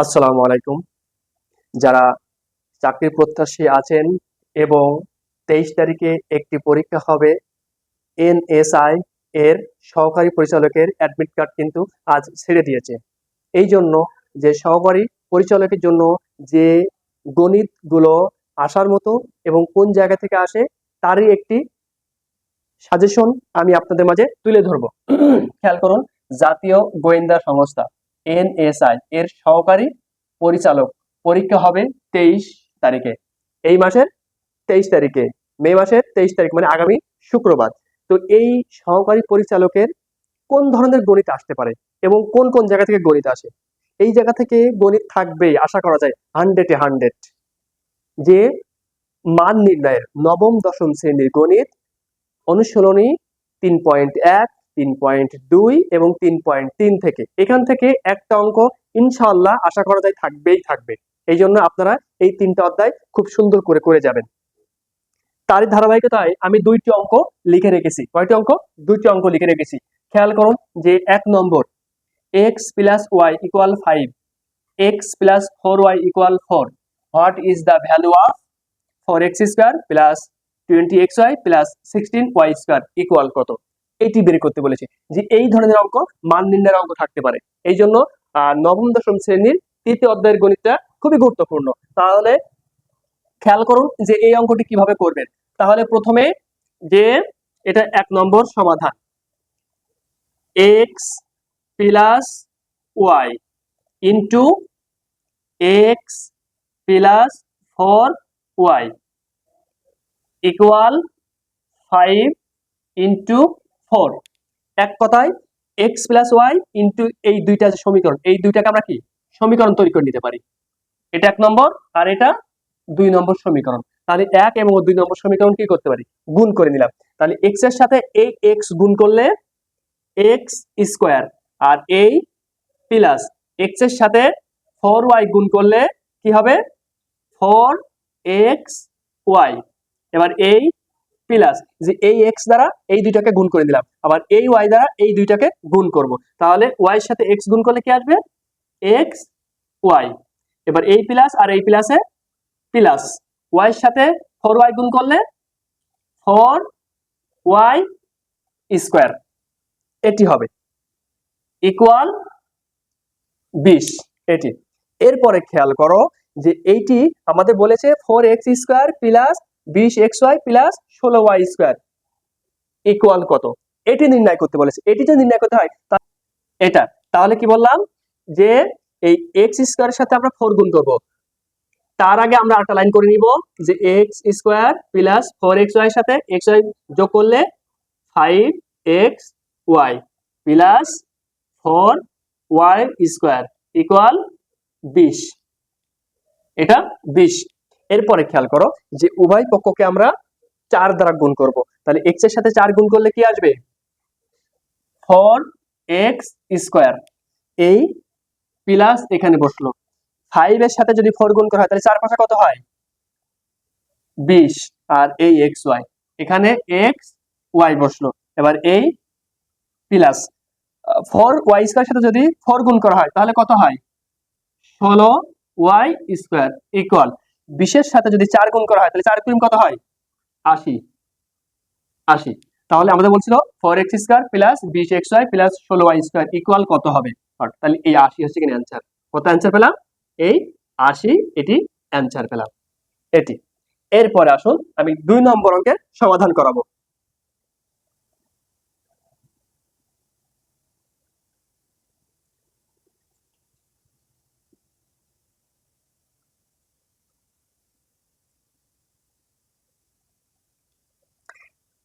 আসসালামু আলাইকুম। যারা চাকরির প্রত্যাশী আছেন এবং 23 তারিখে একটি পরীক্ষা হবে, এনএসআই এর সহকারী পরিচালকের অ্যাডমিট কার্ড কিন্তু আজ ছেড়ে দিয়েছে। এই জন্য যে সহকারী পরিচালকের জন্য যে গণিতগুলো আসার মতো এবং কোন জায়গা থেকে আসে তারই একটি সাজেশন আমি আপনাদের মাঝে তুলে ধরবো। খেয়াল করুন, জাতীয় গোয়েন্দা সংস্থা এনএসআই এর সহকারী পরিচালক পরীক্ষা হবে 23 তারিখে, এই মাসের 23 তারিখে, মে মাসের 23 তারিখ, মানে আগামী শুক্রবার। তো এই সহকারী পরিচালকের কোন ধরনের গণিত আসতে পারে এবং কোন কোন জায়গা থেকে গণিত আসে, এই জায়গা থেকে গণিত থাকবেই আশা করা যায় 100-এ 100। যে মান নির্ণয়ের নবম দশম শ্রেণীর গণিত অনুশীলনী 3.1, 3.2 এবং 3.3 থেকে, এখান থেকে একটা অঙ্ক ইনশাআল্লাহ আশা করা যায় থাকবেই থাকবে। এই জন্য আপনারা এই 3টা অধ্যায় খুব সুন্দর করে করে যাবেন। তারই ধারাবাহিকতায় আমি 2টি অঙ্ক লিখে রেখেছি। কয়টি অঙ্ক? 2টি অঙ্ক লিখে রেখেছি। খেয়াল করুন যে 1 নম্বর, x plus y equal 5, x plus 4y equal 4, what is the value of 4x square plus 20xy plus 16y square equal কত? এটি বের করতে বলেছে। যে এই ধরনের অঙ্ক, মান নির্ণয়ের অঙ্ক থাকতে পারে। এই জন্য নবম দশম শ্রেণীর 3য় অধ্যায়ের গণিতটা খুবই গুরুত্বপূর্ণ। তাহলে খেয়াল করুন যে এই অঙ্কটি কিভাবে করবেন। তাহলে প্রথমে যে এটা 1 নম্বর সমাধান, x plus y into x plus 4y equal 5 into 4। এক কথায় x plus y into এই দুইটা যে সমীকরণ, এই দুইটাকে আমরা কি সমীকরণ তৈরি করে নিতে পারি। এটা 1 নম্বর আর এটা 2 নম্বর সমীকরণ। তাহলে 1 এবং 2 নম্বর সমীকরণ কি করতে পারি? গুণ করে নিলাম। তাহলে x এর সাথে এই x গুণ করলে x স্কয়ার, আর এই প্লাস x এর সাথে 4y গুণ করলে কি হবে? 4xy। এবার এই প্লাস যে এই x দ্বারা এই দুইটাকে গুণ করে দিলাম, আবার এই y দ্বারা এই দুইটাকে গুণ করব। তাহলে y এর সাথে x গুণ করলে কি আসবে? xy। এবার এই প্লাস আর এই প্লাসে প্লাস, y এর সাথে 4y গুণ করলে 4y স্কয়ার, এটি হবে ইকুয়াল 20। এটি এরপরে খেয়াল করো যে এইটি আমাদের বলেছে 4x square plus 20xy plus 16y square equal কত, এটি নির্ণয় করতে বলেছে। এটি যদি নির্ণয় করতে হয় এটা, তাহলে কি বললাম যে এই x স্কয়ারের সাথে আমরা 4 গুণ করব। তার আগে আমরা একটা লাইন করে নিব যে x স্কয়ার প্লাস 4xy এর সাথে xy যোগ করলে 5xy plus 4y square equal 20। এটা 20। এরপরে খেয়াল করো যে উভয় পক্ষকে আমরা 4 দ্বারা গুণ করব। তাহলে x এর সাথে 4 গুণ করলে কি আসবে? 4x স্কয়ার, এই প্লাস এখানে বসলো। 5 এর সাথে যদি 4 গুণ করা হয় তাহলে 4 পাশে কত হয়? 20। আর এই xy, এখানে xy বসলো। এবার এই প্লাস 4y স্কয়ার সাথে যদি 4 গুণ করা হয় তাহলে কত হয়? 16y স্কয়ার ইকুয়াল 20 এর সাথে যদি 4 গুণ করা হয় তাহলে 4 গুণ কত হয়? 80। তাহলে আমাদের বলছিল 4x square plus 20xy plus 16y square equal কত হবে? তাহলে এই 80 হচ্ছে কিনা অ্যান্সার। কত অ্যান্সার পেলাম? এই 80, এটি অ্যান্সার পেলাম। এটি এরপরে আসুন আমি 2 নম্বর অঙ্কের সমাধান করাবো।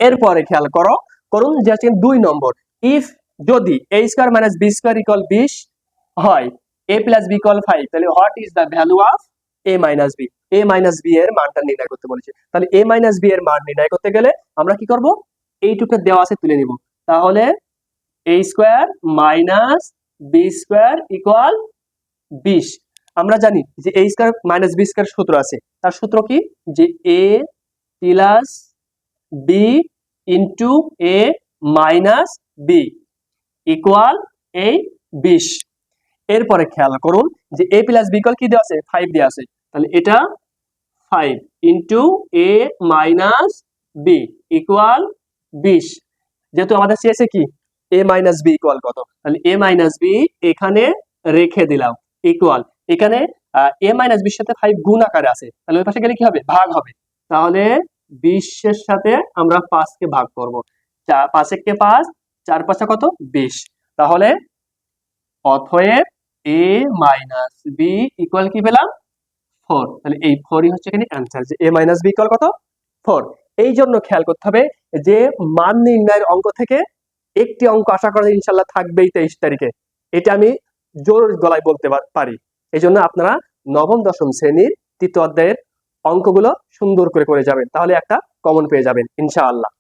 এরপরে খেয়াল করুন যে আছে 2 নম্বর, ইফ যদি a square minus b square equal 20 হয়, a প্লাস b ইকুয়াল 5, তাহলে what is the value of a minus b? a minus b এর মানটা নির্ণয় করতে বলেছে। তাহলে a মাইনাস b এর মান নির্ণয় করতে গেলে আমরা কি করব? এইটুকু দেওয়া আছে তুলে নিব। তাহলে a square minus b square equal 20। আমরা জানি যে a square minus b square সূত্র আছে। তার সূত্র কি? যে a plus b into a minus b equal এই 20। এরপরে খেয়াল করুন যে a প্লাস b ইকুয়াল কি দেওয়া আছে 5 দেওয়া আছে, তাহলে এটা 5 into a minus b equal 20। যেহেতু আমাদের চেয়েছে কি a মাইনাস b ইকুয়াল কত, তাহলে a মাইনাস b এখানে রেখে দিলাম ইকুয়াল, এখানে a মাইনাস b এর সাথে 5 গুণ আকারে আছে, তাহলে ওই পাশে গেলে কি হবে ভাগ হবে, তাহলে 20 এর সাথে আমরা 5 কে ভাগ করব, 5 কে 5, 4 5 কত 20, তাহলে অতএব a মাইনাস b ইকুয়াল কি পেলাম 4। তাহলে এই 4ই হচ্ছে এখানে অ্যান্সার, যে a মাইনাস b ইকুয়াল কত 4। এই জন্য খেয়াল করতে হবে যে মান নির্ণয়ের অঙ্ক থেকে একটি অঙ্ক আশা করা যায় ইনশাল্লাহ থাকবেই 23 তারিখে, এটা আমি জোর গলায় বলতে পারি। এই জন্য আপনারা নবম দশম শ্রেণীর তৃতীয় অধ্যায়ের অঙ্কগুলো সুন্দর করে করে যাবেন, তাহলে একটা কমন পেয়ে যাবেন ইনশাআল্লাহ।